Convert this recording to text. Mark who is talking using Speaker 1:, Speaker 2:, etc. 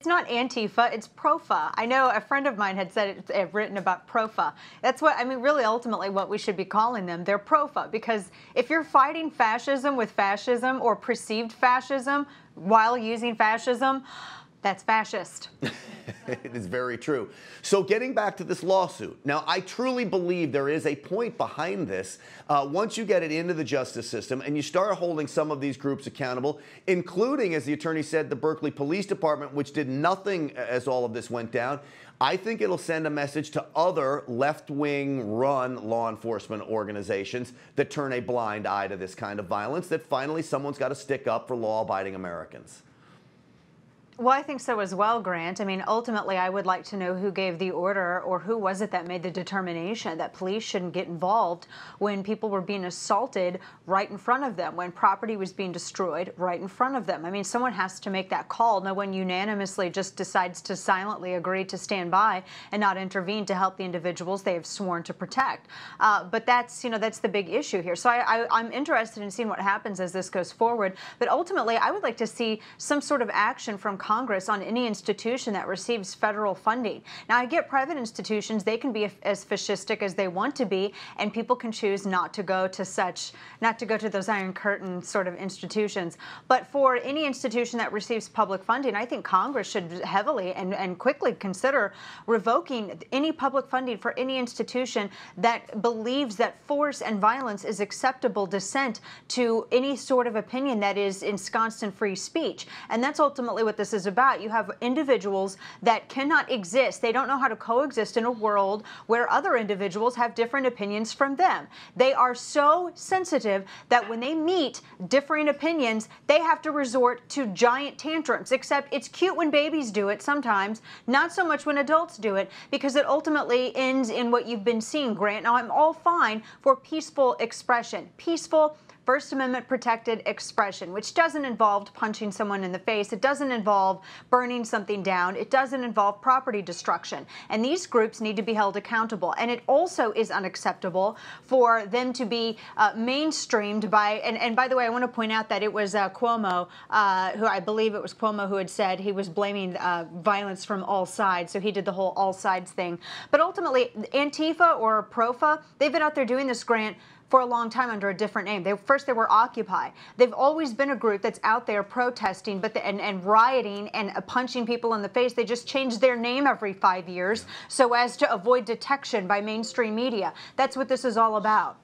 Speaker 1: It's not Antifa, it's Profa. I know a friend of mine had said it, written about Profa. That's what, I mean, really ultimately what we should be calling them. They're Profa, because if you're fighting fascism with fascism or perceived fascism while using fascism, that's fascist.
Speaker 2: It is very true. So getting back to this lawsuit, now I truly believe there is a point behind this. Once you get it into the justice system and you start holding some of these groups accountable, including, as the attorney said, the Berkeley Police Department, which did nothing as all of this went down, I think it'll send a message to other left-wing run law enforcement organizations that turn a blind eye to this kind of violence, that finally someone's got to stick up for law-abiding Americans.
Speaker 1: Well, I think so as well, Grant. I mean, ultimately, I would like to know who gave the order, or who was it that made the determination that police shouldn't get involved when people were being assaulted right in front of them, when property was being destroyed right in front of them. I mean, someone has to make that call. No one unanimously just decides to silently agree to stand by and not intervene to help the individuals they have sworn to protect. But that's, you know, that's the big issue here. So I'm interested in seeing what happens as this goes forward. But ultimately, I would like to see some sort of action from Congress on any institution that receives federal funding. Now, I get private institutions, they can be as fascistic as they want to be, and people can choose not to go to those Iron Curtain sort of institutions. But for any institution that receives public funding, I think Congress should heavily and quickly consider revoking any public funding for any institution that believes that force and violence is acceptable dissent to any sort of opinion that is ensconced in free speech. And that's ultimately what this is about. You have individuals that cannot exist. They don't know how to coexist in a world where other individuals have different opinions from them. They are so sensitive that when they meet differing opinions, they have to resort to giant tantrums, except it's cute when babies do it sometimes, not so much when adults do it, because it ultimately ends in what you've been seeing, Grant. Now, I'm all fine for peaceful expression, peaceful First Amendment protected expression, which doesn't involve punching someone in the face. It doesn't involve burning something down. It doesn't involve property destruction. And these groups need to be held accountable. And it also is unacceptable for them to be mainstreamed by, and by the way, I want to point out that it was Cuomo, who I believe it was Cuomo who had said he was blaming violence from all sides. So he did the whole all sides thing. But ultimately, Antifa or Profa, they've been out there doing this, Grant, for a long time under a different name. First they were Occupy. They've always been a group that's out there protesting and rioting and punching people in the face. They just changed their name every 5 years so as to avoid detection by mainstream media. That's what this is all about.